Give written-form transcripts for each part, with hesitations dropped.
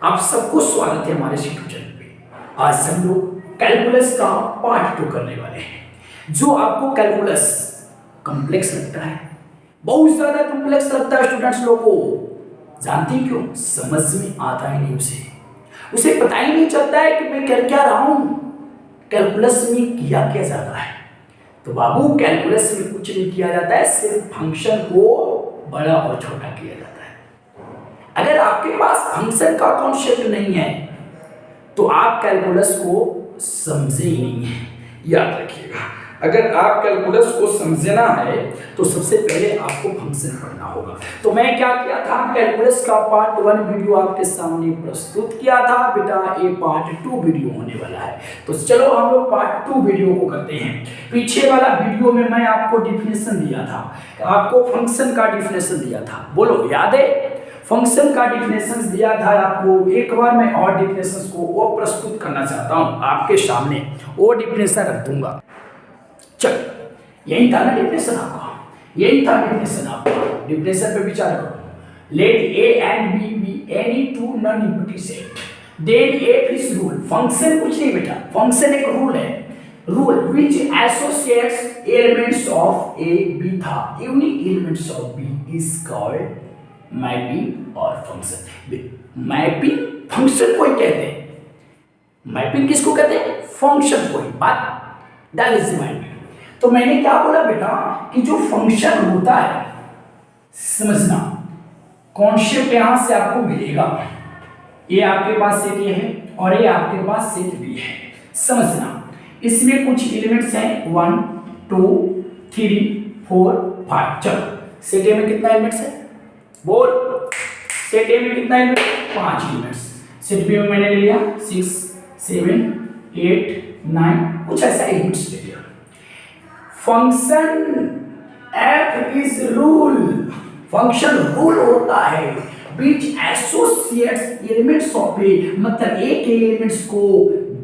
आप सबको स्वागत है हमारे यूट्यूब चैनल पे। आज हम लोग कैलकुलस का पार्ट 2 करने वाले हैं। जो आपको कैलकुलस कॉम्प्लेक्स लगता है, बहुत ज्यादा कॉम्प्लेक्स लगता है स्टूडेंट्स लोगों को, जानते हैं क्यों? समझ में आता ही नहीं उसे पता ही नहीं चलता है कि मैं कर क्या रहा हूं, कैलकुलस में किया क्या जाता है। तो बाबू कैलकुलस में कुछ नहीं किया जाता है, सिर्फ फंक्शन को बड़ा और छोटा किया जाता है। अगर आपके पास फंक्शन का कॉन्सेप्ट नहीं है तो आप कैलकुलस को समझे ही नहीं है। याद रखिएगा, अगर आप कैलकुलस को समझना है तो सबसे पहले आपको फंक्शन पढ़ना होगा। तो मैं क्या किया था, कैलकुलस का पार्ट 1 वीडियो आपके सामने प्रस्तुत किया था बेटा, ये पार्ट 2 वीडियो होने वाला है। तो चलो हम लोग पार्ट 2 वीडियो को करते हैं। पीछे वाला वीडियो में मैं आपको डिफिनेशन दिया था, आपको फंक्शन का डिफिनेशन दिया था, बोलो याद है? फंक्शन का डिफिनेशन दिया था आपको। एक बार मैं और डिफिनेशन को वो प्रस्तुत करना चाहता हूं आपके सामने, वो डिफिनेशन रख दूंगा। चल, यही था ना डिफिनेशन आपका, यही था डिफिनेशन आपका। डिफिनेशन पे विचार करो। Let A and B be any two non empty set, then F is rule. Function कुछ नहीं बेटा, फंक्शन एक रूल है, rule which associates elements of A B था। Unique elements of B is called mapping और फंक्शन। Mapping function को ही कहते हैं, मैपिंग किसको कहते हैं? फंक्शन को ही। बात डाल इस माइंड में। तो मैंने क्या बोला बेटा कि जो फंक्शन होता है, समझना कॉन्सेप्ट यहां से आपको मिलेगा। ये आपके पास सेट ये है और ये आपके पास सेट बी है। समझना इसमें कुछ एलिमेंट्स हैं 1 2 3 4 5। चलो सेट ए में कितना एलिमेंट्स है बोल? सेट ए में कितना एलिमेंट? 5 एलिमेंट्स। सेट बी में मैंने ले लिया 6 7 8 9, कुछ ऐसा एलिमेंट्स ले लिया। Function F is rule, function rule होता है which associates elements of A, मतलब ए के एलिमेंट्स को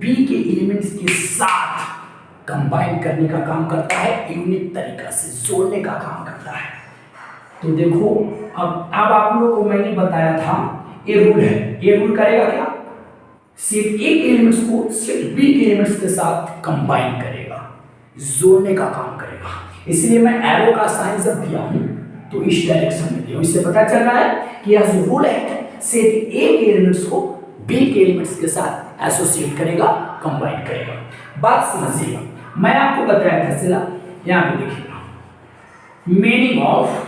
बी के एलिमेंट्स के साथ कंबाइन करने का काम करता है, यूनिक तरीका से जोड़ने का काम करता है। तो देखो अब आप लोगों को मैंने बताया था ये रूल है, ये रूल करेगा क्या? सेट ए के एलिमेंट्स को सेट बी के एलिमेंट्स के साथ कंबाइन करेगा, जोड़ने का काम करेगा। इसलिए मैं एरो का साइन जब दिया हूं तो इस डायरेक्शन में दिया हूं। इससे पता चल रहा है कि यह जो रूल है सेट ए के एलिमेंट्स को बी के एलिमेंट्स के साथ एसोसिएट करेगा, कंबाइन करेगा। बात समझिएगा, मैं आपको बताया था सिला, यहां पे देखिएगा मीनिंग ऑफ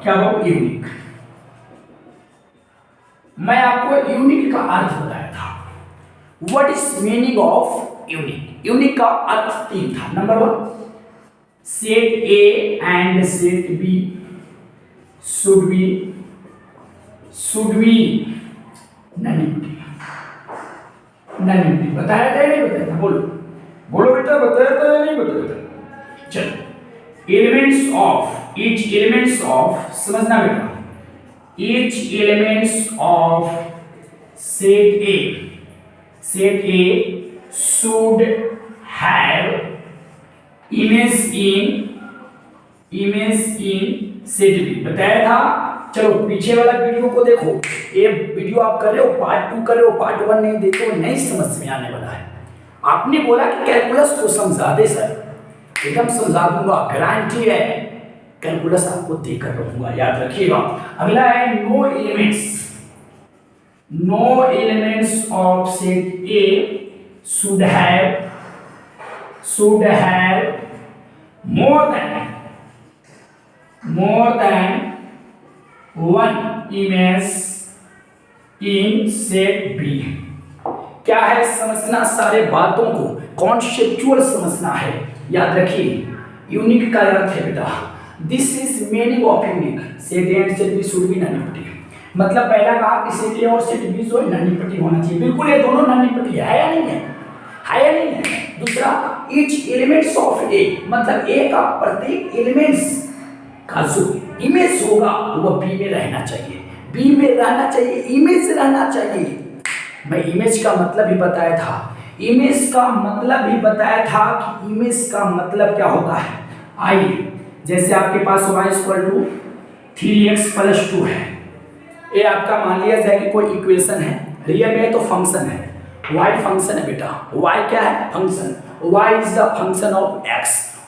क्या बोलो यूनिक। मैं आपको यूनिक का अर्थ बताया था। What is meaning of unique? Unique का अर्थ 3 था। Number 1, set A and set B should be non empty. बताया था या नहीं बताया था? बोलो बोलो बेटा, बताया था या नहीं बताया था? चलो elements of each elements of, समझना बेटा, each elements of set A should have image in set B। बताया था। चलो पीछे वाला वीडियो को देखो, ये वीडियो आप कर रहे हो पार्ट 2 कर रहे हो, पार्ट 1 नहीं देखो, नहीं समझ में आने वाला है। आपने बोला कि कैलकुलस को समझा दे सर, एकदम समझा दूंगा, गारंटी है। कैलकुलस आपको देकर रहूंगा, याद रखिएगा। अगला है no elements of set A should have more than one image in set B। क्या है समझना, सारे बातों को कॉन्सेप्चुअल समझना है। याद रखिए यूनिक का अर्थ है बेटा, this is meaning of unique. Set A and set B should be non empty. मतलब पहला कहा कि सेट ए और सेट बी जो नॉन एम्प्टी होना चाहिए। बिल्कुल ये दोनों नॉन एम्प्टी है या नहीं है? है या नहीं है? दूसरा, ईच एलिमेंट्स ऑफ ए, मतलब ए का प्रत्येक एलिमेंट्स का जो इमेज होगा वो बी में रहना चाहिए, बी में रहना चाहिए, इमेज रहना चाहिए। मैं इमेज का मतलब भी बताया था, इमेज का मतलब भी बताया था कि इमेज का मतलब क्या होता है। आइए जैसे आपके पास y 3x+2 है। ये आपका मान लिया जाए कि कोई इक्वेशन है, रियल में तो फंक्शन है, y फंक्शन है बेटा। y क्या है? Function. y is the function of x,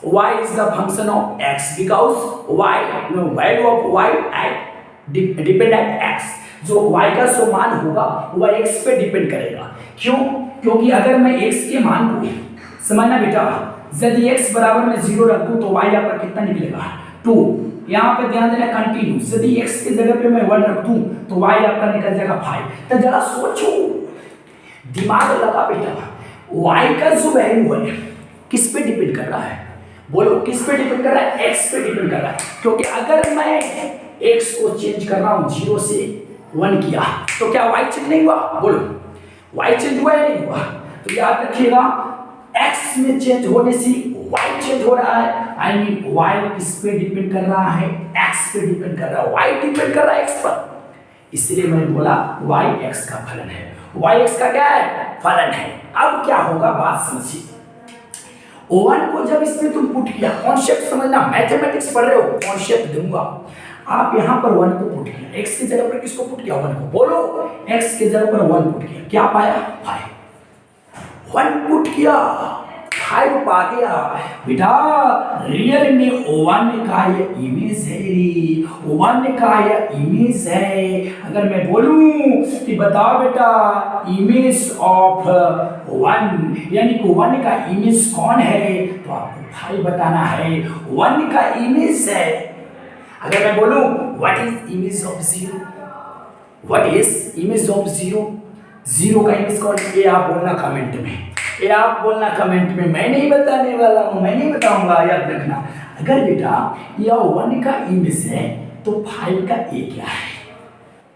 y is the function of x because y value of y at depend at x। जो y का जो मान होगा वह x पे डिपेंड करेगा। क्यों? क्योंकि अगर मैं x के मान को समझना बेटा, यदि x बराबर में 0 रख दूं तो y यहाँ पर कितना निकलेगा? 2। यहाँ पे ध्यान देना कंटिन्यू, यदि x की जगह पे मैं 1 रख दूं तो y आपका निकल जाएगा 5। तो जरा सोचो, दिमाग लगा बेटा, y का जो वैल्यू है किस पे डिपेंड कर रहा है? बोलो किस पे डिपेंड कर रहा है? x पे डिपेंड कर रहा है। क्योंकि अगर मैं x को चेंज कर रहा हूं 0 से 1 किया तो क्या y चेंज नहीं हुआ? बोलो y चेंज हुआ या नहीं हुआ? तो याद रखिएगा x में चेंज होने से y चेंज हो रहा है। आई मीन y किस पे डिपेंड कर रहा है? x पे डिपेंड कर रहा है। y डिपेंड कर रहा है x पर, इसलिए मैंने बोला y x का फलन है। y x का क्या है? फलन है। अब क्या होगा बात समझिए। O1 को जब इसमें तुम पुट किया, कॉन्सेप्ट समझना, मैथमेटिक्स पढ़ रहे हो, कॉन्सेप्ट दूंगा। आप यहाँ पर 1 को पुट किया, x की जगह पर किसको पुट किया? 1 को। बोलो x की जगह पर 1 पुट किया, क्या पाया? 5। 1 पुट किया 5 पा गया बेटा। रियल में O1 का ये इमेज है, O1 का ये इमेज है। अगर मैं बोलूं कि बताओ बेटा इमेज ऑफ 1 यानी कि 1 का इमेज कौन है, तो आपको 5 बताना है। 1 का इमेज है। अगर मैं बोलूं what is image of 0, what is image of 0, 0 का इमेज कौन है? ये आप बोलना कमेंट में, ये आप बोलना कमेंट में, मैं नहीं बताने वाला हूं, मैं नहीं बताऊंगा, याद रखना। अगर बेटा यह 1 का इमेज है तो 5 का ए क्या है?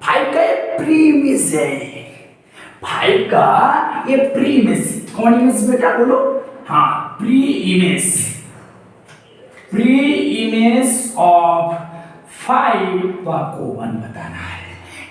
5 का ये प्री इमेज है। 5 का ये प्री इमेज, कौन इमेज बेटा? बोलो हाँ, pre image, pre image of 5, तो आपको 1 बताना है।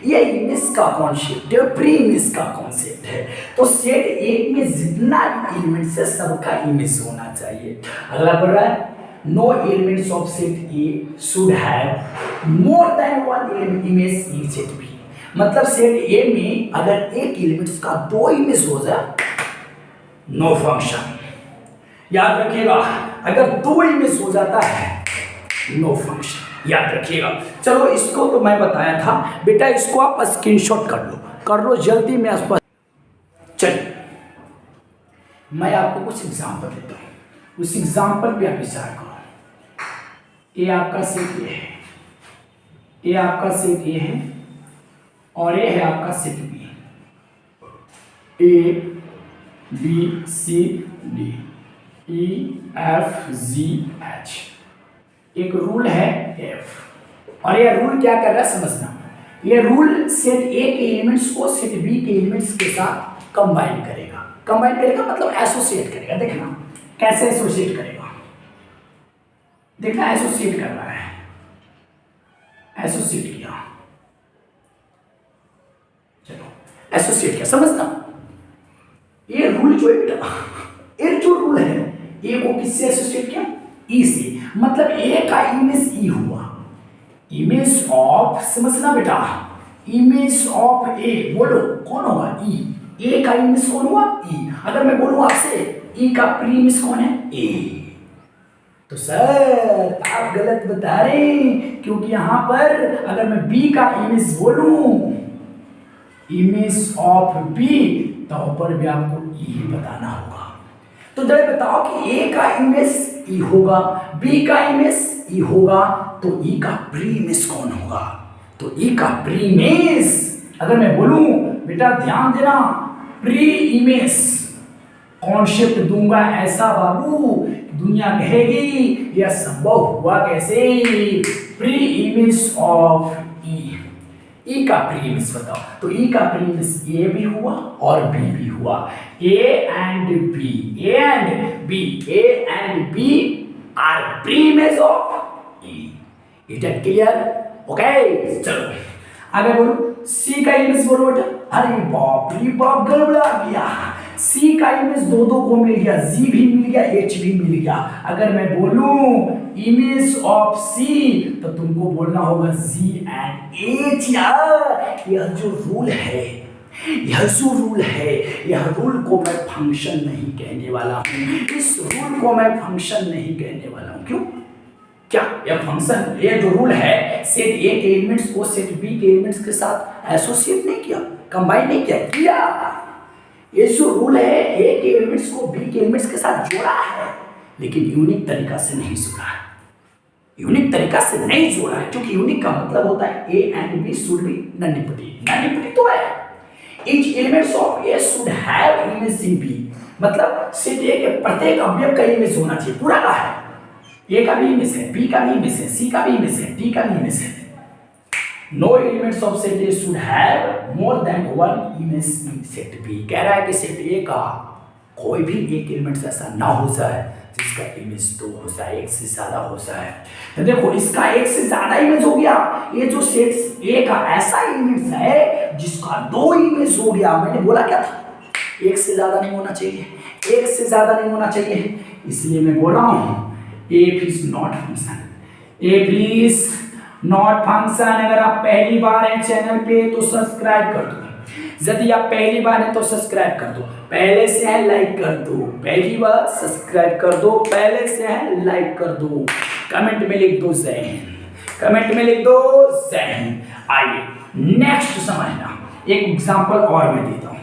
ये इमेज का कॉन्सेप्ट है, प्री इमेज का कॉन्सेप्ट है। तो सेट ए में जितना एलिमेंट्स है सबका इमेज होना चाहिए। अगला बोल रहा है no elements of set A should have more than 1 image in set B. मतलब सेट ए में अगर एक एलिमेंट्स का 2 इमेज हो जाए, नो फंक्शन। याद रखिएगा, अगर 2 इमेज हो जाता है, नो फंक्शन। याद रखिएगा। चलो इसको तो मैं बताया था बेटा, इसको आप स्क्रीनशॉट कर लो जल्दी में आसपास। चलिए मैं आपको कुछ एग्जांपल देता हूँ, उस एग्जांपल पे आप विचार करो। ये आपका सेट ए है, ये आपका सेट ए है और ये है आपका set B. A B C D E F G H. एक रूल है एफ, और ये रूल क्या कर रहा है समझना। ये रूल सेट ए के एलिमेंट्स को सेट बी के एलिमेंट्स के साथ कंबाइन करेगा। कंबाइन करेगा मतलब एसोसिएट करेगा। देखना कैसे एसोसिएट करेगा, देखना एसोसिएट कर रहा है, एसोसिएट किया, चलो एसोसिएट किया, समझना। ये रूल जो है बेटा, एक जो रूल है, ए को किससे एसोसिएट किया? ई से। मतलब ए का इमेज ई हुआ, इमेज ऑफ, समझना बेटा, इमेज ऑफ ए। बोलो कौन होगा? ई। ए का इमेज कौन हुआ? ई। अगर मैं बोलूं आपसे ई का प्री इमेज कौन है? ए। तो सर आप गलत बता रहे हैं, क्योंकि यहां पर अगर मैं बी का इमेज बोलूं, इमेज ऑफ बी, तो ऊपर भी आपको ई बताना होगा। तो जब बताओ कि ए का इमेज ई होगा, बी का इमेज ई होगा, तो ई का प्री इमेज कौन होगा? तो ई का प्री इमेज अगर मैं बोलूं बेटा, ध्यान देना, प्री इमेज कॉन्सेप्ट दूंगा ऐसा बाबू, दुनिया कहेगी यह संभव हुआ कैसे? प्री इमेज ऑफ ई, ई का प्री इमेज बताओ। तो ई का प्री इमेज ए भी हुआ और बी भी हुआ। A and B, A and B, A and B are pre image of E. Is that clear? Okay चलो आगे बोलो। सी का इमेज बोलो बेटा। अरे बाप रे बाप, गड़बड़ा गया। सी का इमेज दो दो को मिल गया, जी भी मिल गया, एच भी मिल गया। अगर मैं बोलूं इमेज ऑफ सी तो तुमको बोलना होगा जी एंड एच। यार यह जो रूल है, यह रूल को मैं फंक्शन नहीं कहने वाला हूं। इस रूल को मैं फंक्शन नहीं कहने वाला हूं। क्यों? क्या यह फंक्शन, ये जो रूल है, सेट ए के एलिमेंट्स को सेट बी के एलिमेंट्स के साथ एसोसिएट नहीं किया, कंबाइन नहीं किया। ये जो रूल है, ए के एलिमेंट्स को बी के एलिमेंट्स के साथ जोड़ा है, लेकिन यूनिक तरीका से नहीं जोड़ा है। यूनिक तरीका से नहीं जोड़ा है, क्योंकि यूनिक का मतलब होता है A and B should be non empty तो है। Each elements of A should have image in B, मतलब सेट ए के प्रत्येक अवयव का इमेज होना चाहिए, पूरा का है। ए का भी इमेज है, बी का भी इमेज है, सी का भी इमेज है, डी का भी इमेज है। No elements of set A should have more than one image in set B। कह रहा है कि सेट ए का कोई भी एक एलिमेंट ऐसा ना हो जाए जिसका इमेज दो हो जाए, एक से ज्यादा हो जाए। तो देखो इसका एक से ज्यादा इमेज हो गया, ये जो सेट ए का ऐसा इमेज है जिसका दो इमेज हो गया। मैंने बोला क्या था? एक से ज्यादा नहीं होना चाहिए, एक से ज्यादा नहीं होना चाहिए, इसलिए मैं बोल रहा हूं F is not function. F is not function. अगर आप पहली बार हैं चैनल पे तो सब्सक्राइब कर दो, यदि आप पहली बार हैं तो सब्सक्राइब कर दो, पहले से है लाइक कर दो, पहली बार सब्सक्राइब कर दो, पहले से है लाइक कर दो, कमेंट में लिख दो जय हिंद, कमेंट में लिख दो जय हिंद। आइए नेक्स्ट समझना, एक एग्जांपल और मैं देता हूं,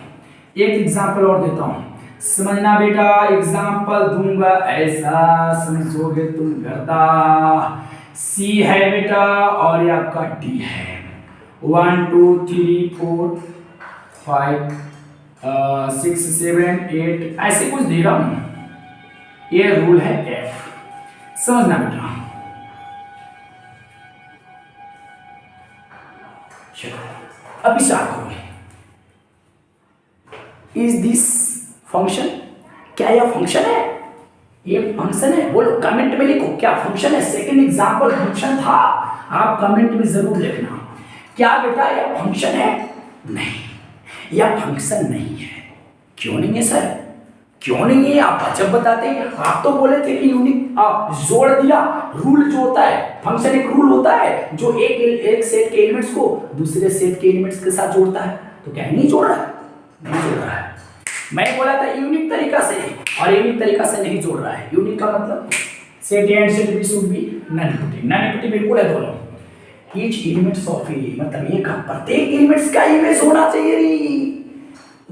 एक एग्जांपल और देता हूं, समझना बेटा। एग्जांपल दूंगा ऐसा, समझोगे तुम गर्दा। सी है बेटा और ये आपका डी है। 1 2 3 4 5 6 7 8 ऐसे कुछ दे रहा हूं। ये रूल है एफ, समझना बेटा। चलो अभी स्टार्ट करो। Is this function? क्या यह फंक्शन है? ये फंक्शन है? बोलो कमेंट में लिखो क्या फंक्शन है। सेकंड एग्जांपल फंक्शन था, आप कमेंट में जरूर लिखना। क्या बेटा यह फंक्शन है? नहीं, यह फंक्शन नहीं है। क्यों नहीं है सर? क्यों नहीं है? आप अजब बताते हैं। आप तो बोले थे कि यूनिक, आप जोड़ दिया। रूल जो होता है, फंक्शन एक रूल होता है जो एक सेट के एलिमेंट्स को दूसरे सेट के एलिमेंट्स के साथ जोड़ता है। तो क्या नहीं जोड़ रहा है? नहीं जोड़ रहा है। मैं बोला था यूनिक तरीका से, और यूनिक तरीका से नहीं जोड़ रहा है। यूनिक का मतलब set A and set B should be non empty. Non empty बिल्कुल है दोनों। ईच एलिमेंट्स ऑफ ए, मतलब ये का प्रत्येक एलिमेंट्स का इमेज होना चाहिए रे।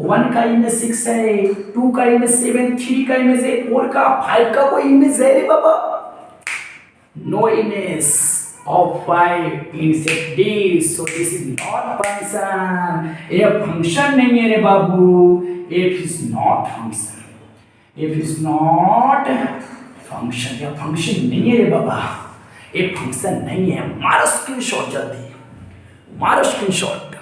1 का इमेज 6 है, 2 का इमेज 7, 3 का इमेज 4 का 5 का कोई इमेज है रे बाबा? No image of 5 in set D, so this is not function। ये फंक्शन नहीं है रे बाबू। F is not function, F is not function। ये फंक्शन नहीं है रे बाबा, ये फंक्शन नहीं है। मारो स्क्रीनशॉट जल्दी, मारो स्क्रीनशॉट।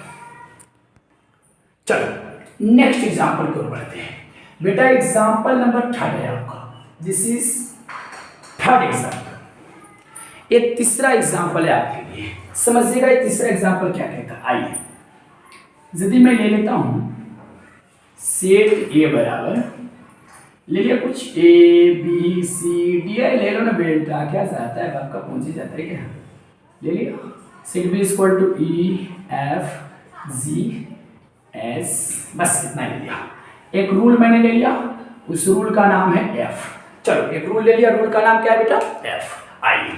चलो नेक्स्ट एग्जांपल की ओर बढ़ते हैं बेटा। एग्जांपल नंबर 3 है आपका, दिस इज थर्ड एग्जांपल। ये तीसरा एग्जाम्पल है आपके लिए, समझिएगा ये तीसरा एग्जाम्पल क्या कहता है। आइए यदि मैं ले लेता हूं सेट ए बराबर, ले लिया कुछ ए बी सी डी है, ले लो ना बेटा, क्या चाहता है आपका पहुंच ही जाता है क्या? ले लिया। Set B equal to E F G S, बस इतना ले लिया। एक रूल मैंने ले लिया, उस रूल का नाम है एफ। चलो एक रूल ले लिया, रूल का नाम क्या है बेटा? एफ। आइए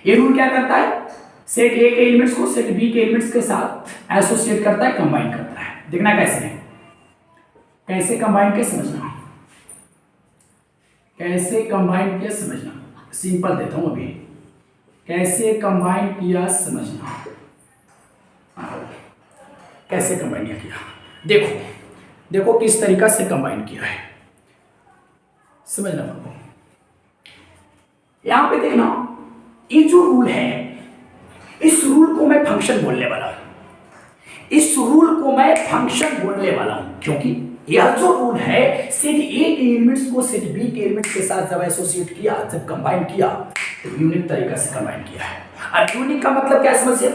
ये रूल क्या करता है? सेट ए के एलिमेंट्स को सेट बी के एलिमेंट्स के साथ एसोसिएट करता है, कंबाइन करता है। देखना कैसे है, कैसे कंबाइन किया समझना, कैसे कंबाइन किया समझना। सिंपल देता हूं अभी, कैसे कंबाइन किया समझना। कैसे कंबाइन किया, देखो देखो किस तरीका से कंबाइन किया है, समझना बाबू। यहां पे देखना, ये जो रूल है, इस रूल को मैं फंक्शन बोलने वाला हूं। इस रूल को मैं फंक्शन बोलने वाला हूं क्योंकि यह जो रूल है सेट ए के एलिमेंट्स को सेट बी के एलिमेंट्स के साथ जब एसोसिएट किया, जब कंबाइन किया तो यूनिक तरीका से कंबाइन किया है। अब यूनिक का मतलब क्या समझिए?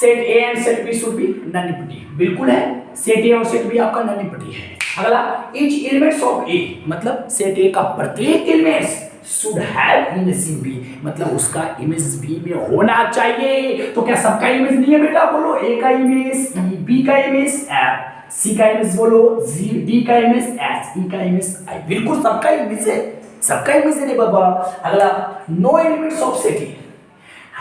Set A and set B should be non empty. बिल्कुल है, सेट ए और सेट बी आपका नन-इम्पटी है। अगला each elements of A, मतलब सेट ए का प्रत्येक elements should have image in B, मतलब उसका इमेज B में होना चाहिए। तो क्या सबका इमेज नहीं है बेटा? बोलो A का इमेज E, B का इमेज F, C का इमेज बोलो G, D का इमेज H, E का इमेज I, बिल्कुल सबका इमेज है, सबका इमेज है रे बाबा। अगला no elements of set A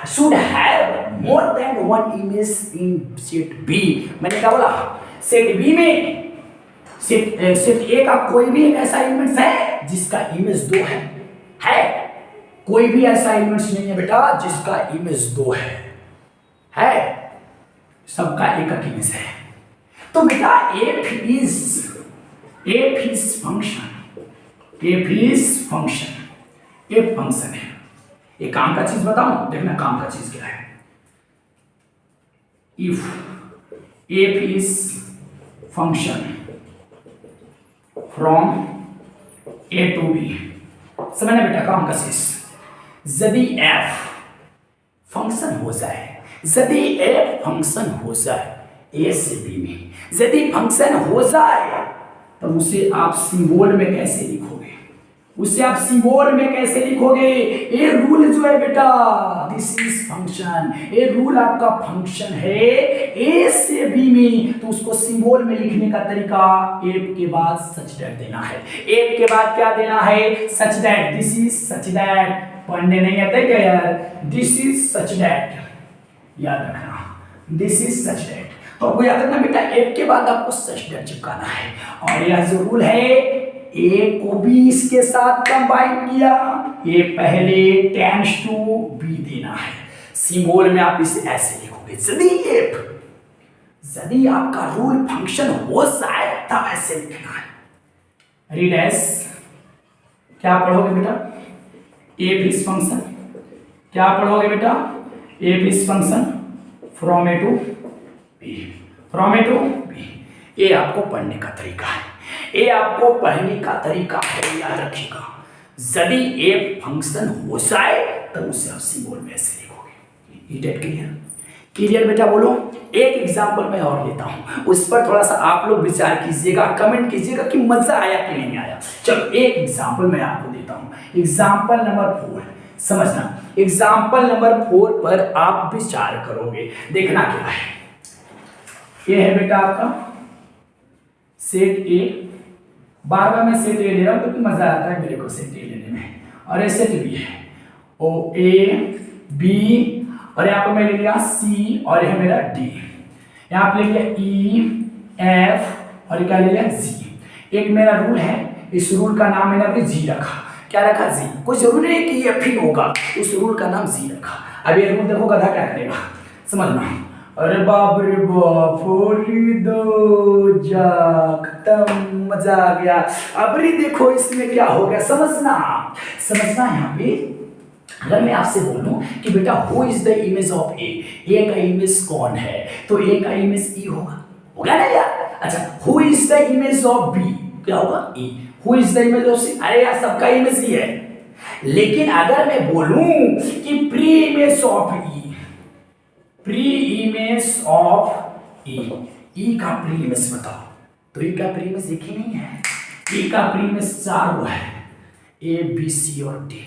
should have more than one image in set B, मैंने क्या बोला? सेट B में सेट ए का कोई भी एक ऐसा एलिमेंट है जिसका इमेज 2 है कोई भी ऐसा एलिमेंट नहीं है बेटा जिसका इमेज 2 है सबका एक इमेज है। तो बेटा एफ इज फंक्शन है। ये काम का चीज बताऊं, देखना काम का चीज क्या है। If f is function from A to B, समझना बेटा काम का चीज। यदि एफ फंक्शन हो जाए, यदि एफ फंक्शन हो जाए ए से बी में, यदि फंक्शन हो जाए तो उसे आप सिंबल में कैसे लिखोगे? उसे आप सिंबल में कैसे लिखोगे? ये रूल जो है बेटा, दिस इज फंक्शन, ये रूल आपका फंक्शन है ए से बी में, तो उसको सिंबल में लिखने का तरीका एफ के बाद सच दैट देना है। एफ के बाद क्या देना है? Such that, this is such that. पढ़ने नहीं आता क्या यार? दिस इज सच दैट, याद रखना, दिस इज सच दैट। तो आपको याद रखना बेटा, एफ के बाद आपको सच दैट चिपकाना है। और यह जो रूल है, ए को बी इसके साथ कंबाइन किया, ये पहले टेंड्स टू बी देना है। सिंबल में आप इसे ऐसे लिखोगे, यदि आपका रूल फंक्शन हो जाए तब ऐसे लिखना है। रीड एस, क्या पढ़ोगे बेटा? एफ इज फंक्शन, क्या पढ़ोगे बेटा? F is function from A to B, from A to B. ये आपको पढ़ने का तरीका है, ये आपको पढ़ने का तरीका है, याद रखिएगा। यदि एफ फंक्शन हो जाए तो उसे आप सिंबल में ऐसे लिखोगे। क्लियर बेटा? बोलो। एक एग्जांपल मैं और लेता हूं, उस पर थोड़ा सा आप लोग विचार कीजिएगा, कमेंट कीजिएगा कि मजा आया कि नहीं आया। चलो एक एग्जांपल मैं आपको देता हूं, एग्जांपल नंबर 4, समझना। एग्जांपल नंबर 4 पर आप विचार करोगे, देखना क्या है। ये है बेटा आपका सेट ए, बार बार मैं सेट ए ले रहा हूं क्योंकि मजा आता है मेरे को सेट ए लेने में। और ये सेट बी है, ओ ए बी, और यहाँ पर मैं ले लिया सी, और यह मेरा डी। यहाँ पे ले लिया ई एफ, और क्या ले लिया जी। एक मेरा रूल है, इस रूल का नाम मैंने अभी जी रखा। क्या रखा? जी। कोई जरूरी नहीं कि ये फिर होगा, उस रूल का नाम जी रखा। अब ये रूल देखो गधा क्या करेगा, समझना। अरे बाप रे बाप, दो खत्म, मजा आ गया। अब रे देखो इसमें क्या हो गया, समझना यहाँ पे। अगर मैं आपसे बोलूं कि बेटा who is the image of A का इमेज कौन है, तो ए का इमेज ई होगा ना यार। अच्छा, who is the image of B, क्या होगा? E. Who is the image of C, अरे यार सबका इमेज ई है। लेकिन अगर मैं बोलूं कि pre image of E, pre image of E का प्री इमेज बताओ, तो ई का प्री इमेज एक ही नहीं है, ई का प्री इमेज 4 हुआ है, ए बी सी और डी।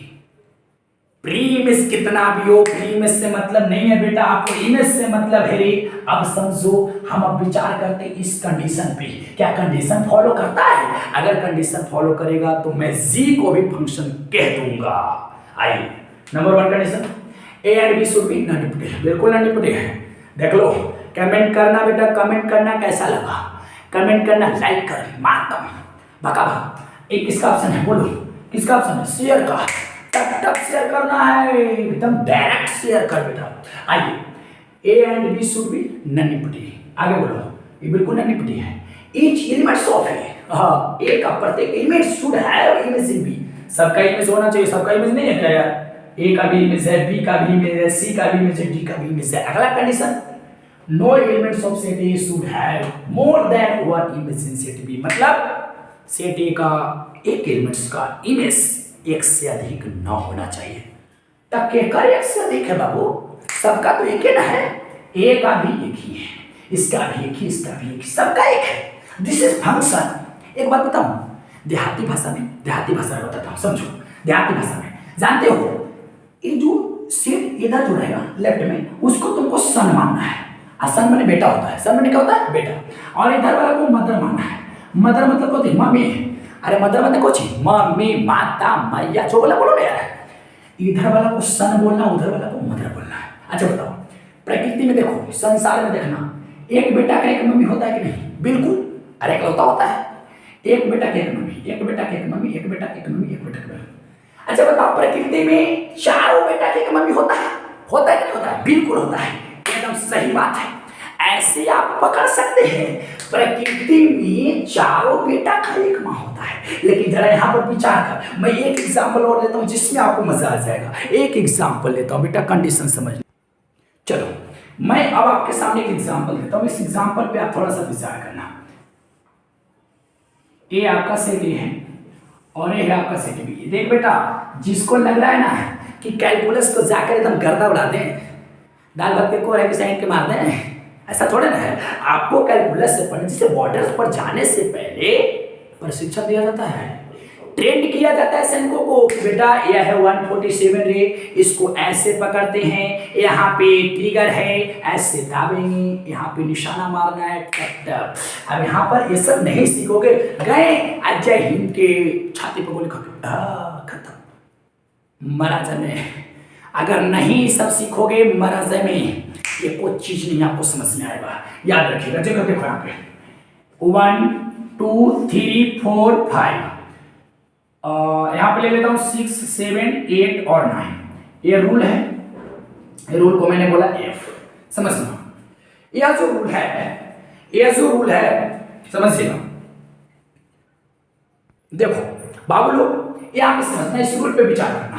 प्री इमेज कितना भी हो, प्री इमेज से मतलब नहीं है बेटा, आपको इमेज से मतलब है रे। अब समझो, हम अब विचार करते हैं इस कंडीशन पे, क्या कंडीशन फॉलो करता है? अगर कंडीशन फॉलो करेगा तो मैं जी को भी फंक्शन कह दूंगा। आइए, number 1 condition, A and B should be non dependent, बिल्कुल नॉन डिपेंडेंट है। देख लो, कमेंट करना बेटा, कमेंट करना कैसा लगा, कमेंट करना, लाइक कर मारता भगा। एक किसका ऑप्शन है, बोलो किसका ऑप्शन है? शेयर का, टक शेयर करना है, एकदम डायरेक्ट शेयर कर बेटा। आइए, A and B should be non dependent, आगे बोलो, ये बिल्कुल नॉन डिपेंडेंट है। ईच एलिमेंट्स ऑफ ए, हाँ, ए का प्रत्येक element should have image in B, सबका इमेज होना चाहिए। सबका इमेज नहीं है क्या यार? ए का भी इमेज है, बी का भी इमेज है, सी का भी इमेज है, डी का भी इमेज है। अगला condition, no elements of set A should have more than one image in set B, मतलब सेट ए का एक एलिमेंट्स का इमेज एक से अधिक न होना चाहिए। तब के कर एक से अधिक है बाबू, सबका तो एक ही ना है, ए का भी एक ही है, इसका भी एक ही, इसका भी एक ही, सबका एक है। दिस इज फंक्शन, एक बात बताऊं, देहाती भाषा में बताता हूँ, समझो। देहाती भाषा में जानते हो, ये जो सेट इधर जो रहेगा लेफ्ट में, उसको तुमको सन मानना है। सन मैंने बेटा होता है, सन मैंने क्या होता है, बेटा। और इधर वाला को मदर मानना है। मदर मतलब क्या होती है, मम्मी। अरे मदर मतलब कुछ मम्मी, माता, मैया, जो बोला बोलो ना यार। इधर वाला को सन बोलना, उधर वाला को मदर बोलना है। अच्छा बताओ, प्रकृति में देखो, संसार में देखना, एक बेटा का एक मम्मी होता है कि नहीं? बिल्कुल। अरे इकलौता होता है, एक बेटा की एक मम्मी, एक बेटा की एक मम्मी, एक बेटा की एक मम्मी, एक बेटा की मम्मी। अच्छा बताओ, प्रकृति में चारों बेटा की एक मम्मी होता है कि नहीं होता है? बिल्कुल होता है, एकदम सही बात है। ऐसे आप पकड़ सकते हैं, प्रकृति में चारों बेटा का एक माँ होता है। लेकिन जरा यहाँ पर विचार कर, मैं एक एग्जाम्पल और लेता हूँ जिसमें आपको मजा आ जाएगा। एक एग्जाम्पल लेता हूँ बेटा, कंडीशन समझ। चलो मैं अब आपके सामने एक एग्जाम्पल देता हूँ, इस एग्जाम्पल पे आप थोड़ा सा विचार करना। ये आपका सेट ए है और ये है आपका सेट बी। देख बेटा, जिसको लग रहा है ना कि कैलकुलस को जाकर एकदम गर्दा उड़ा दें, दाल भात के कोरे के साइड के मार दें, ऐसा थोड़ा ना है। आपको कैलकुलस से पढ़ने से, बॉर्डर्स पर जाने से पहले प्रशिक्षण दिया जाता है, ट्रेंड किया जाता है सैनिकों को कि बेटा यह है 147 रे, इसको ऐसे पकड़ते हैं, यहाँ पे ट्रिगर है, ऐसे दाबेंगे, यहाँ पे निशाना मारना है, टप। अब यहाँ पर ये सब नहीं सीखोगे, गए अजय हिंद के छाती पर गोली खत्म, मरा जमे। अगर नहीं सब सीखोगे मरा जमे, ये कोई चीज नहीं आपको समझ में आएगा। याद रखिएगा, जगह देखो यहाँ पे 1 2 3 4 5, यहाँ पे ले लेता हूँ 6 7 8 और 9। ये रूल है, ये रूल को मैंने बोला एफ, समझना। यह जो रूल है, समझिएगा। देखो बाबू लोग, यहाँ पे समझना, इस रूल पे विचार करना,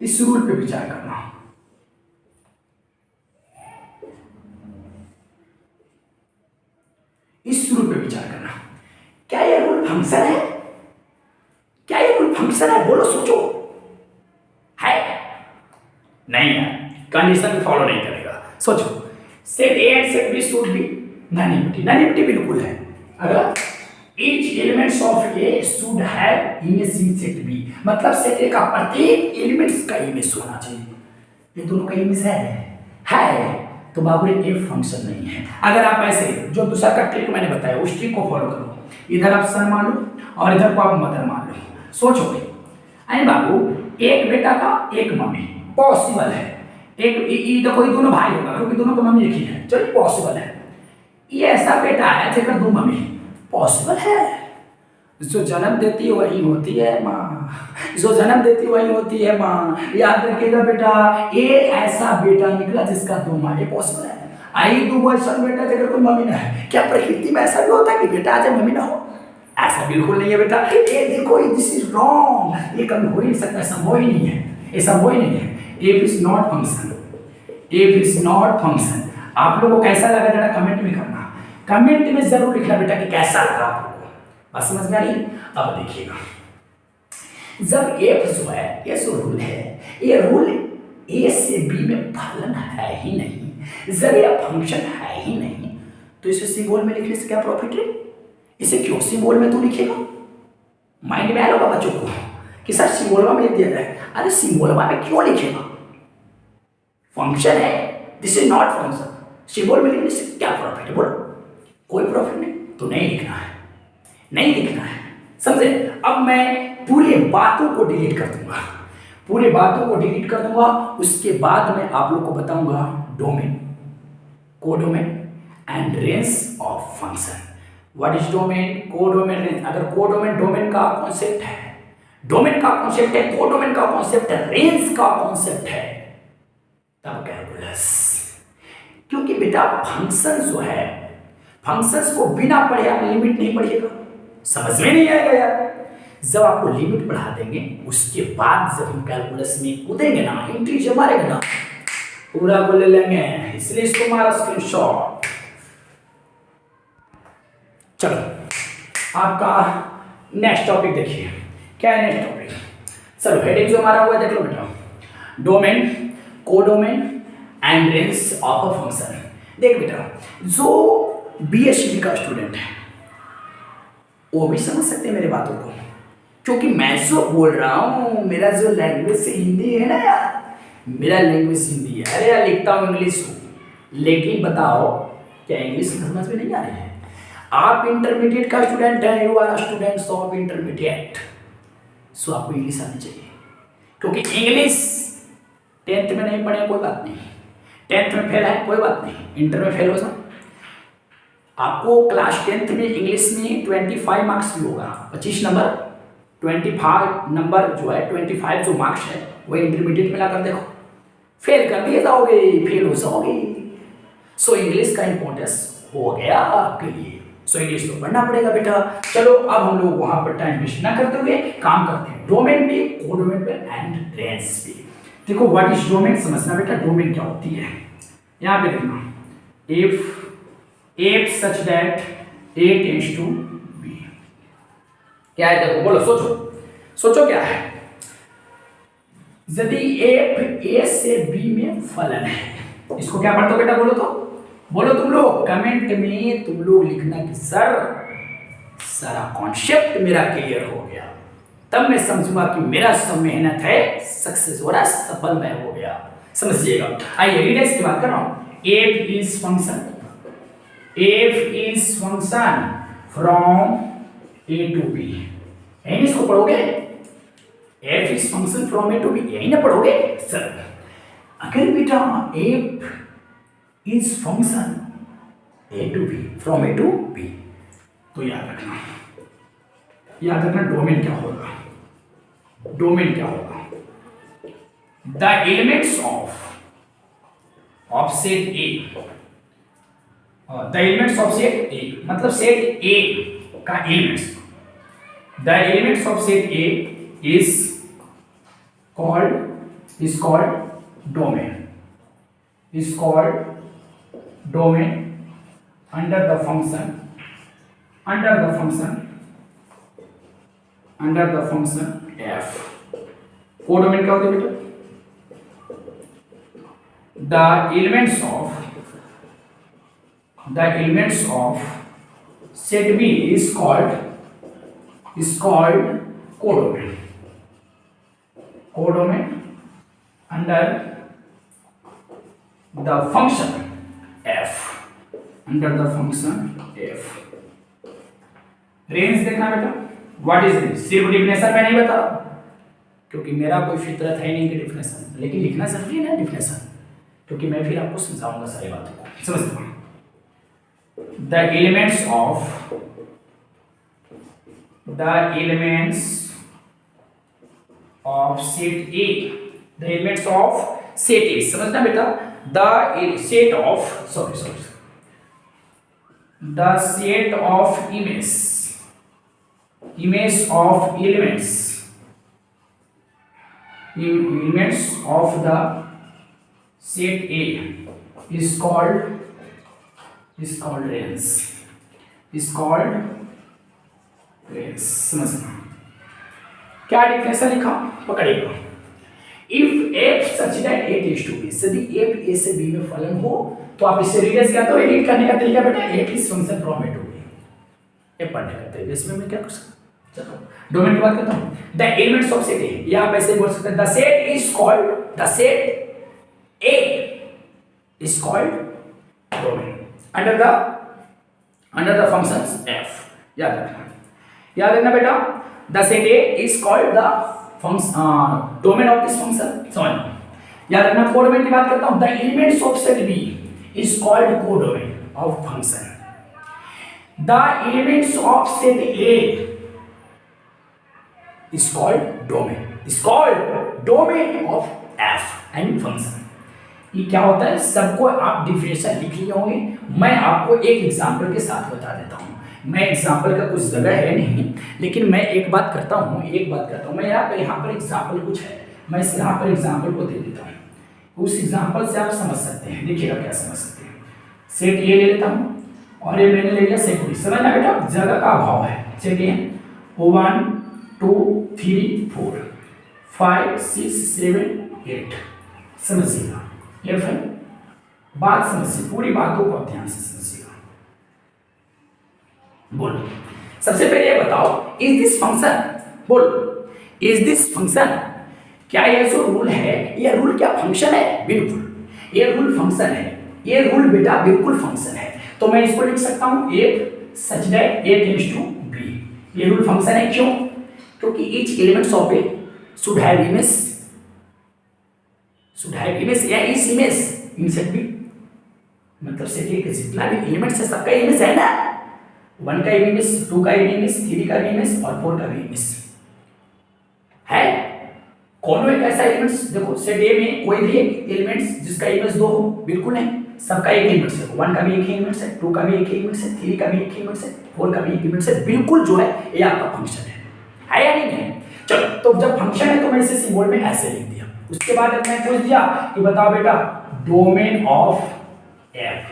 इस रूल पे विचार करना। इस रूल पे विचार करना, क्या ये रूल फंक्शन है? क्या ये रूल फंक्शन है? बोलो, सोचो। है? नहीं है, कंडीशन फॉलो नहीं करेगा। सोचो, set A and set B should be non negative बिल्कुल है। अगर each elements of A should have image in set B, मतलब सेट ए का प्रत्येक एलिमेंट्स का इमेज होना चाहिए। ये दोनों का इमेज है तो बाबू ये एफ फंक्शन नहीं है। अगर आप ऐसे जो दूसरा का ट्रिक मैंने बताया उस ट्रिक को फॉलो करो, इधर आप सन मान लो और इधर को आप मदर मान लो। सोचोगे अरे बाबू, एक बेटा का एक मम्मी पॉसिबल है। एक देखो, ये दोनों भाई होगा क्योंकि दोनों का मम्मी एक ही है, चलो पॉसिबल है। ये ऐसा बेटा है जेकर दो मम्मी, पॉसिबल है। जो जन्म देती है वही होती है माँ, जो जन्म देती वही होती है माँ। याद रखिएगा बेटा, ये ऐसा बेटा निकला जिसका दो माँ, ये पॉसिबल है। आई दो ऐसा बेटा जेकर कोई मम्मी ना है। क्या प्रकृति में ऐसा भी होता है कि बेटा आ जाए मम्मी ना हो? ऐसा बिल्कुल नहीं है बेटा। ये देखो, दिस इज रॉन्ग, ये कभी हो ही नहीं सकता, संभव ही नहीं है, ये संभव ही नहीं है। F is not function, F is not function. आप लोगों को कैसा लगा जरा कमेंट में करना, कमेंट में जरूर लिखना बेटा कि कैसा लगा आपको। बात समझ में आ रही? अब देखिएगा, जब एफ जो है, ये जो रूल है, ये रूल ए से बी में फलन है ही नहीं, जब ये फंक्शन है ही नहीं, तो इसे सिंबल में लिखने से क्या प्रॉफिट है? इसे क्यों सिंबल में तो लिखेगा? माइंड में आया होगा बच्चों को कि सर सिंबल में लिख दिया जाए। अरे सिंबल में क्यों लिखेगा? फंक्शन है, this is not function, symbol में लिखने से क्या प्रॉफिट है? बोलो, कोई प्रॉफिट नहीं, तो नहीं लिखना है, नहीं लिखना है, समझे? अब मैं पूरी बातों को डिलीट कर दूंगा, पूरी बातों को डिलीट कर दूंगा। उसके बाद मैं आप लोग को बताऊंगा domain, codomain and range of function. What is domain, codomain, range. अगर कोडोमेन डोमेन का कॉन्सेप्ट है, डोमेन का कॉन्सेप्ट है, कोडोमेन का कॉन्सेप्ट है, रेंज का कॉन्सेप्ट है, तब कैलकुलस। क्योंकि बेटा फंक्शन जो है, फंक्शंस को बिना पढ़े आप लिमिट नहीं पढ़िएगा, समझ में नहीं आएगा यार। जब आपको लिमिट बढ़ा देंगे, उसके बाद जब हम कैलकुलस में कूदेंगे ना, इंटीजर मारेंगे ना, पूरा को ले लेंगे। इसलिए इसको मारा स्क्रीनशॉट। चलो आपका नेक्स्ट टॉपिक देखिए, क्या है नेक्स्ट टॉपिक? चलो हेडिंग जो हमारा हुआ देख लो बेटा, domain, codomain and range of a function. देख बेटा, जो बीएससी का स्टूडेंट है, वो भी समझ सकते हैं मेरे बातों को, क्योंकि मैं जो बोल रहा हूँ, मेरा जो लैंग्वेज हिंदी है ना यार, मेरा लैंग्वेज हिंदी है। अरे यार लिखता हूँ इंग्लिश हूँ, लेकिन बताओ क्या इंग्लिश समझ में नहीं आ रही है? आप इंटरमीडिएट का स्टूडेंट है, you are students of intermediate, so आपको इंग्लिश आनी चाहिए, क्योंकि इंग्लिश 10th में नहीं पढ़े कोई बात नहीं, 10th में फेल है कोई बात नहीं, इंटर में फेल हो जाए, आपको क्लास 10th में इंग्लिश में 25 मार्क्स भी होगा, 25 नंबर, 25 नंबर जो है 25 जो मार्क्स है वो इंटरमीडिएट में लाकर देखो, फेल कर दिए जाओगे, फेल हो जाओगे। सो इंग्लिश का इंपॉर्टेंस हो गया आपके लिए, सो इंग्लिश तो पढ़ना पड़ेगा बेटा। चलो अब हम लोग वहां पर टाइम वेस्ट ना करते हुए काम करते हैं डोमेन पे, कोडोमेन पे एंड रेंज पे। देखो व्हाट इज डोमेन समझना बेटा, डोमेन क्या होती है। यहाँ पे देखना, if such that A tends to B, क्या है देखो, बोलो, सोचो क्या है। यदि f A से B में फलन है, इसको क्या पढ़ते हो बेटा, बोलो तुम लोग कमेंट में, तुम लोग लिखना कि सर सारा कॉन्सेप्ट मेरा क्लियर हो गया, तब मैं समझूंगा कि मेरा सब मेहनत है सक्सेस हो रहा, सफल मैं हो गया। समझिएगा, आइए रीडेंस की बात कर रहा हूं। f is function from A to B, यही इसको पढ़ोगे, f is function from A to B, यही ना पढ़ोगे सर। अगर बेटा f is function A to B, from A to B, तो याद रखना डोमेन क्या होगा, the elements of set A, the elements of set A मतलब सेट A का elements, the elements of set A is called domain under the function f। Codomain क्या होता है बेटा, the elements of set B is called codomain under the function f, range देखना बेटा, what is range, सिर्फ definition में नहीं बता, क्योंकि मेरा कोई फितरत है नहीं कि डिफिनेशन, लेकिन लिखना जरूरी है ना डिफिनेशन, क्योंकि मैं फिर आपको समझाऊंगा सारी बातों को, समझते हो। The elements of set A, the elements of set ए, समझना बेटा, the set of image of elements of the set A is called range, समझना। क्या डिफिनेशन लिखा, पकड़ेगा, if f such that A tends to B, यदि f A से B में फलन हो तो आप इसे रीडेंस क्या तो एडिट करने का तरीका बेटा, f is function from A to B, ये पढ़ने का तरीका, इसमें मैं क्या कर सकता हूं। चलो डोमेन की बात करता हूं, the elements of set A, या आप ऐसे बोल सकते हैं the set A is called domain under the functions f. याद रखना बेटा, the set A is called the function domain of this function, समझ। याद रखना, कोडोमेन की बात करता हूं, the elements of set B is called codomain of function, the elements of set A is called domain of f and function। ये क्या होता है, सबको आप डिफिनेशन लिख लिए होंगे, मैं आपको एक एग्जांपल के साथ बता देता हूँ। मैं एग्जांपल का कुछ जगह है नहीं, लेकिन मैं एक बात करता हूँ, मैं यहाँ पर एग्जांपल कुछ है, मैं यहाँ पर एग्जांपल को दे देता हूँ, उस एग्जांपल से आप समझ सकते हैं। देखिएगा क्या समझ सकते हैं, सेट ए ले लेता हूँ और ये मैंने ले लिया सेट बी, समझना बेटा, जगह का अभाव है। सेट ए 1 2 3 4 5 6 7 8, समझिएगा, ये फिर बात समझिए, पूरी बातों को ध्यान से समझिएगा। बोलो, सबसे पहले ये बताओ, इज दिस फंक्शन, बोलो, इज दिस फंक्शन, क्या ये जो रूल है, ये रूल क्या फंक्शन है? बिल्कुल, ये रूल फंक्शन है, ये रूल बेटा बिल्कुल फंक्शन है। तो मैं इसको लिख सकता हूं A such that A tends to B, ये रूल फंक्शन है। क्यों? क्योंकि each elements of A should have image, should have image या इस इमेज इन सेट बी, मतलब सेट ए के जितना भी एलिमेंट्स है सबका इमेज है ना, 1 का इमेज, 2 का इमेज, 3 का इमेज और 4 का भी इमेज है। कौन एक ऐसा एलिमेंट्स, देखो सेट ए में कोई भी एक एलिमेंट्स जिसका इमेज 2 हो, बिल्कुल नहीं, सबका एक एलिमेंट्स है, 1 का भी एक एलिमेंट्स है, 2 का भी एक एलिमेंट्स है, 3 का भी एक एलिमेंट्स है, 4 का भी एक एलिमेंट्स है, बिल्कुल जो है ये आपका फंक्शन है या नहीं है? चलो, तो जब फंक्शन है तो मैं इसे सिंबल में ऐसे लिख दिया। उसके बाद मैं पूछ दिया कि बताओ बेटा डोमेन ऑफ एफ,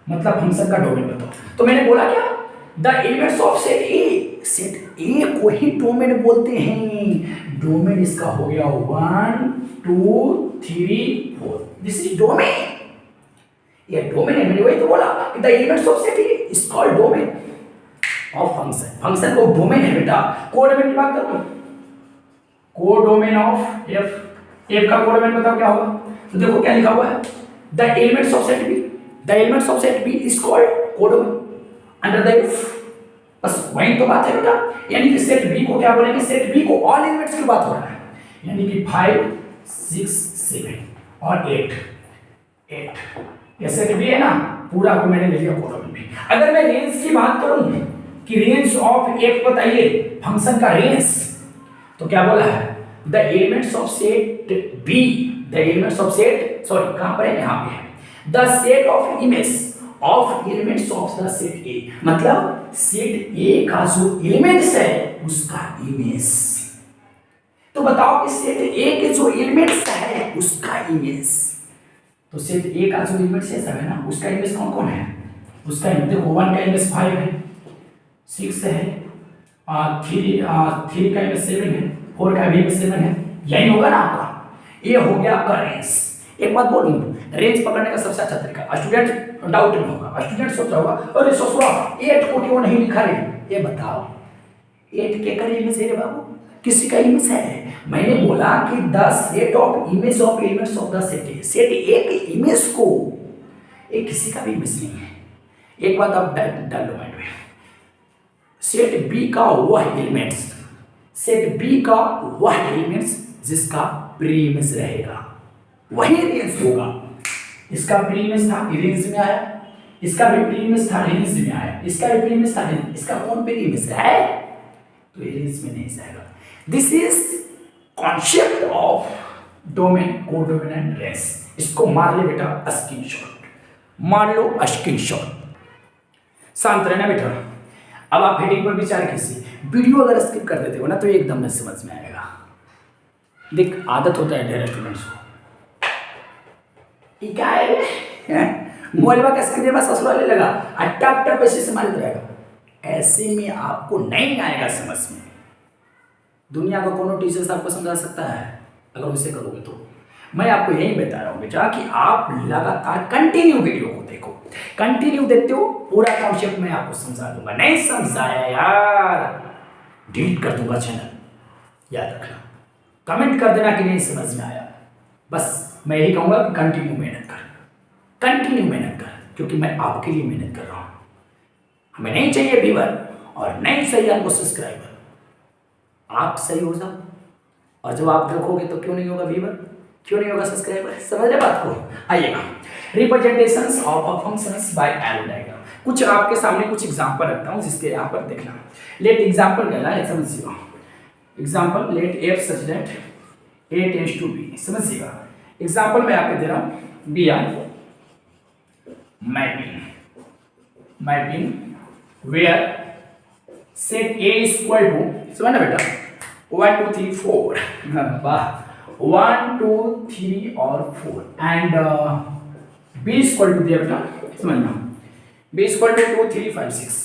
मतलब फंक्शन का डोमेन बताओ। तो मैंने बोला क्या, the elements of set A, set ए को ही डोमेन बोलते हैं। डोमेन इसका हो गया 1 2 3 4, दिस इज डोमेन, ये डोमेन है। मैंने वही तो बोला कि the elements of set A is called domain of function, function को डोमेन है बेटा। कोडोमेन की बात करो, कोडोमेन ऑफ एफ, एफ का कोडोमेन बताओ क्या होगा? तो देखो क्या लिखा हुआ है, the elements of set B, the elements of set B is called codomain under the f. बस वही तो बात है बेटा, यानी कि सेट बी को क्या बोलेंगे, सेट बी को ऑल एलिमेंट्स की बात हो रहा है, यानी कि 5 6 7 और 8 ये सेट बी है ना, पूरा को मैंने ले लिया कोडोमेन में। अगर मैं रेंज की बात करूं कि रेंज ऑफ एफ बताइए, फंक्शन का रेंज, तो क्या बोला है, the elements of set B, the elements of set, sorry कहां पर है, यहां पे है, the set of image of elements of the set A, मतलब सेट ए का जो एलिमेंट्स है उसका इमेज। तो बताओ कि सेट ए के जो एलिमेंट्स है उसका इमेज, तो सेट ए का जो एलिमेंट्स है सब है ना, उसका इमेज कौन कौन है, उसका इमेज देखो 1 का इमेज 5 है, 6 है, 3 का इमेज 7 है, 4 का भी इमेज 7 है, यही होगा ना आपका, ये हो गया आपका रेंज। एक बात बोलूं, रेंज पकड़ने का सबसे अच्छा तरीका, स्टूडेंट डाउट में होगा, स्टूडेंट सोच रहा होगा अरे ससुरा 8 को क्यों नहीं लिखा रे, ये बताओ 8 के कर इमेज है बाबू, किसी का इमेज है? मैंने बोला कि the set of image of elements of the set A, set A के इमेज को, ये किसी का भी इमेज नहीं है। एक बात आप डाल लो माइंड में, सेट बी का वह एलिमेंट्स, सेट बी का वह एलिमेंट्स जिसका प्री इमेज रहेगा वही रेंज होगा। इसका प्री इमेज था, रेंज में आया, इसका भी प्री इमेज था, रेंज में आया, इसका भी प्री इमेज था, इसका कौन प्री इमेज है, तो ये रेंज में नहीं जाएगा। This is concept of domain, codomain and range. इसको मार ले बेटा स्क्रीनशॉट, मार लो स्क्रीनशॉट, शांत रहना बेटा। अब आप हेडिंग पर विचार कीजिए, वीडियो अगर स्किप कर देते हो ना तो एकदम नहीं समझ में आएगा। देख आदत होता है ढेर स्टूडेंट्स को, क्या है मोबाइल का स्क्रीन में ससुराले लगा अट्टा अट्टा पैसे से मारित रहेगा, ऐसे में आपको नहीं आएगा समझ में। दुनिया का कोनो टीचर आपको समझा सकता है अगर उसे करोगे तो। मैं आपको यही बता रहा हूँ बेटा कि आप लगातार कंटिन्यू वीडियो को देखो, कंटिन्यू देखते हो, पूरा कॉन्सेप्ट मैं आपको समझा दूंगा। नहीं समझाया यार डिलीट कर दूंगा चैनल, याद रखना। कमेंट कर देना कि नहीं समझ में आया, बस मैं यही कहूँगा कि कंटिन्यू मेहनत कर, कंटिन्यू मेहनत कर, क्योंकि मैं आपके लिए मेहनत कर रहा हूँ। हमें नहीं चाहिए व्यूअर और नहीं चाहिए आपको सब्सक्राइबर, आप सही हो जाओ। और जब आप देखोगे तो क्यों नहीं होगा व्यूअर, क्यों नहीं होगा सब्सक्राइबर, समझ रहे बात को। आइएगा, representations of functions by arrow diagram. कुछ आपके सामने कुछ एग्जांपल रखता हूँ जिसके यहाँ पर देखना। लेट एग्जांपल कहना है, समझिएगा। Example let f such that A tends to B, समझिएगा। एग्जांपल मैं आपको दे रहा हूँ, be a mapping where set A is equal to, समझना बेटा 1 2 3 4, वाह 1 2 3 और 4 and B is equal to दिया बेटा, समझना बी इज इक्वल टू 2 3 5 6,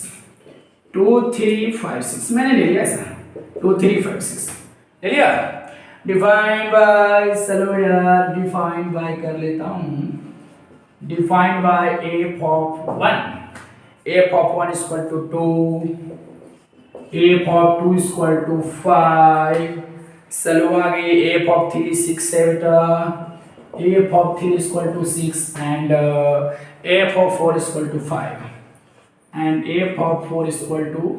2 3 5 6 मैंने ले लिया ऐसा, 2 3 5 6 ले लिया। डिफाइंड बाय, चलो यार डिफाइंड बाय कर लेता हूँ, defined by f of 1, f of 1 is equal to 2 f of 2 equal to 5। चलो आगे एफ ऑफ 3 6 है बेटा, f of 3 equal to 6 and f of 4 equal to 5 and f of 4 equal to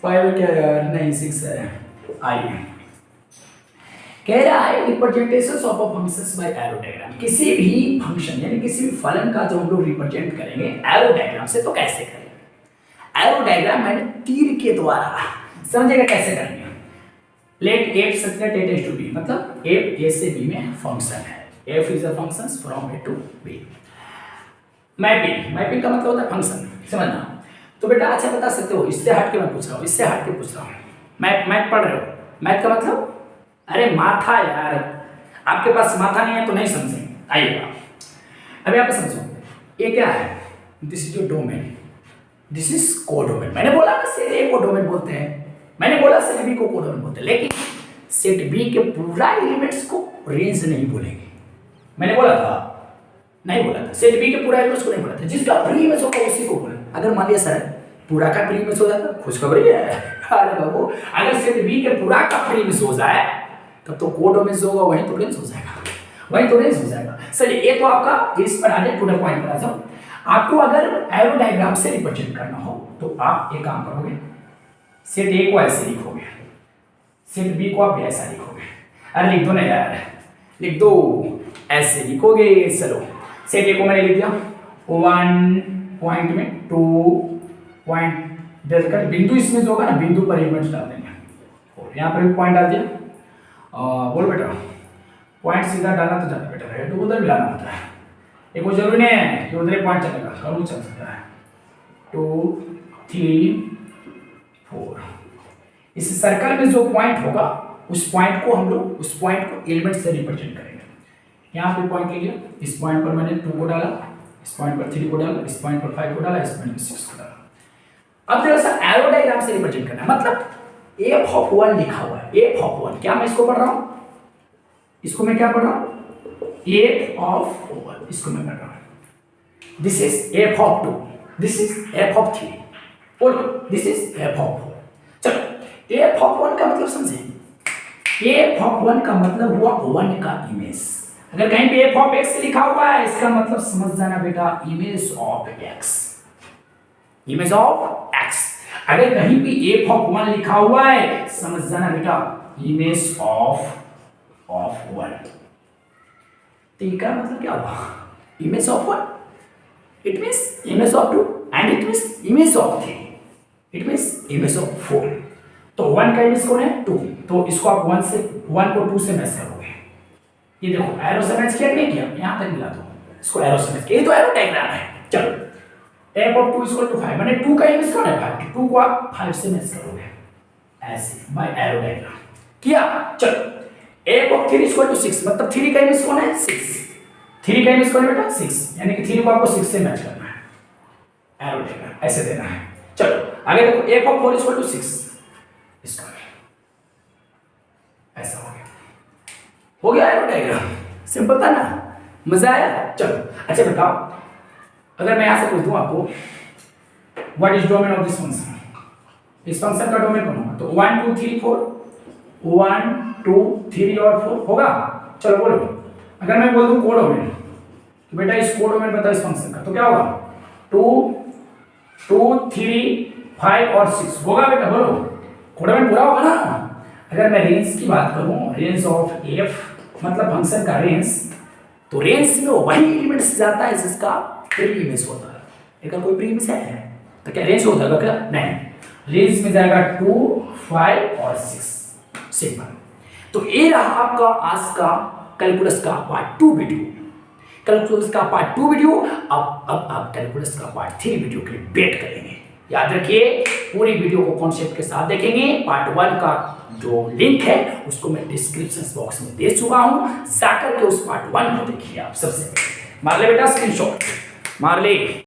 5 क्या यार, नहीं 6 है। आइए कह रहा है representations of a functions by arrow diagram. किसी भी फंक्शन यानी किसी भी फलन का जो हम लोग रिप्रेजेंट करेंगे एरो डायग्राम से, तो कैसे करेंगे? एरो डायग्राम मैंने तीर के द्वारा, समझेगा कैसे करेंगे? Let f such that A tends to B, मतलब एफ ए से बी में फंक्शन है, f is a function from A to B. Mapping, mapping का मतलब होता है फंक्शन, समझना। तो बेटा अच्छा बता सकते हो, इससे हट के मैं पूछ रहा हूँ, इससे हट के पूछ रहा हूँ। मैथ पढ़ रहे हो? मैथ का मतलब अरे माथा यार, आपके पास माथा नहीं है तो नहीं समझेंगे। आइएगा अभी आप समझो, ये क्या है? This is your domain, this is codomain. मैंने बोला ना सेट ए को डोमेन बोलते हैं, मैंने बोला सेट बी को कोडोमेन बोलते हैं, लेकिन सेट बी के पूरा एलिमेंट्स को रेंज नहीं बोलेंगे। मैंने बोला था, नहीं बोला था, सेट बी के पूरा एलिमेंट्स को नहीं बोला था, जिसका प्री इमेज होगा उसी को बोले। अगर मान लिया सर पूरा का प्री इमेज हो जाता, खुशखबरी है अरे बाबू, अगर सेट बी के पूरा का प्री इमेज हो जाए तब तो कोडोमेन होगा, वहीं तो रेंज हो जाएगा, वहीं तो रेंज हो जाएगा। चलिए ये तो आपका इस पर आगे पूरा पॉइंट पर आ जाओ। आपको अगर एरो डायग्राम से रिप्रेजेंट करना हो तो आप एक काम करोगे, सेट ए को ऐसे लिखोगे, सेट बी को आप ऐसा लिखोगे। अरे लिख दो ना यार, लिख दो, ऐसे लिखोगे। चलो सेट ए को मैंने लिख दिया 1 पॉइंट में 2 पॉइंट कर, बिंदु इसमें जो होगा ना बिंदु पर एलिमेंट्स डाल देंगे, और यहाँ पर भी पॉइंट डाल दिया। बोल बेटा पॉइंट सीधा डालना तो ज़्यादा बेटर है, तो उधर भी डालना होता है, एक वो जरूरी नहीं है कि उधर पॉइंट चलेगा, सब चल सकता है। 2 3 4, इस सर्कल में जो पॉइंट होगा उस पॉइंट को हम लोग उस पॉइंट को एलिमेंट से रिप्रेजेंट करेंगे। यहाँ पे पॉइंट ले लिया, इस पॉइंट पर मैंने 2 को डाला, इस पॉइंट पर 3 को डाला, इस पॉइंट पर 5 को डाला, इस पॉइंट पर 6 को डाला। अब जरा सा एरो डायग्राम से रिप्रेजेंट करना है, मतलब एफ ऑफ 1 लिखा हुआ है, एफ ऑफ 1, क्या मैं इसको पढ़ रहा हूँ, इसको मैं क्या पढ़ रहा हूँ, एफ ऑफ 1, इसको मैं पढ़ रहा हूँ। This is F of 2, this is F of 3, बोलो दिस इज एफ ऑफ 4। चलो एफ ऑफ 1 का मतलब समझे, एफ ऑफ 1 का मतलब हुआ 1 का इमेज। अगर कहीं पे एफ ऑफ x लिखा हुआ है, इसका मतलब समझ जाना बेटा image of x, image of x। अगर कहीं भी एफ ऑफ 1 लिखा हुआ है, समझ जाना बेटा इमेज ऑफ 1। तो इसका मतलब क्या हुआ, image of 1, it means image of 2 and it means image of 3, it means image of 4। तो 1 का इमेज कौन है, 2, तो इसको आप 1 को 2 से मैच करोगे। ये देखो एरो से मैच किया नहीं किया, यहां तक मिला दो, इसको एरो से मैच किया, ये तो एरो डायग्राम है। चलो f of 2 इक्वल टू 5, मैंने 2 का इमेज कौन है 5, 2 को आप 5 से मैच करोगे ऐसे बाय एरो डायग्राम किया। चलो f of 3 इक्वल टू 6, मतलब 3 का इमेज कौन है 6, 3 का इमेज कौन है बेटा 6, यानी कि 3 को आपको 6 से मैच करना है, एरो डायग्राम ऐसे देना है। चलो आगे देखो f of 4 इक्वल टू 6, इसका ऐसा हो गया एरो डायग्राम। सिंपल था ना, मजा आया। चलो अच्छा बताओ, अगर मैं यहां से पूछ दूं आपको what is domain of this function, इस फंक्शन का डोमेन कौन होगा, तो 1 2 3 4, 1 2 3 और 4 होगा। चलो बोलो, अगर मैं बोल दूं कोडोमेन, तो बेटा इस कोडोमेन बताओ इस फंक्शन का, तो क्या होगा 2 2 3 5 और 6 होगा बेटा, बोलो कोडोमेन पूरा होगा ना। अगर मैं रेंज की बात करूं, रेंज ऑफ एफ मतलब फंक्शन का रेंज, तो रेंज में वही एलिमेंट्स जाता है जिसका प्री इमेज होता है। अगर कोई प्री इमेज है तो क्या रेंज होता है क्या, नहीं, रेंज में जाएगा 2 5 और 6, सिंपल। तो ये रहा आपका आज का कैलकुलस का पार्ट 2 वीडियो, कैलकुलस का पार्ट 2 वीडियो। अब आप कैलकुलस का पार्ट 3 वीडियो के लिए वेट करेंगे। याद रखिए पूरी वीडियो को कॉन्सेप्ट के साथ देखेंगे। पार्ट 1 का जो लिंक है उसको मैं डिस्क्रिप्शन बॉक्स में दे चुका हूं, जाकर के उस पार्ट 1 को देखिए। आप सबसे मार ले बेटा स्क्रीनशॉट, मार ले।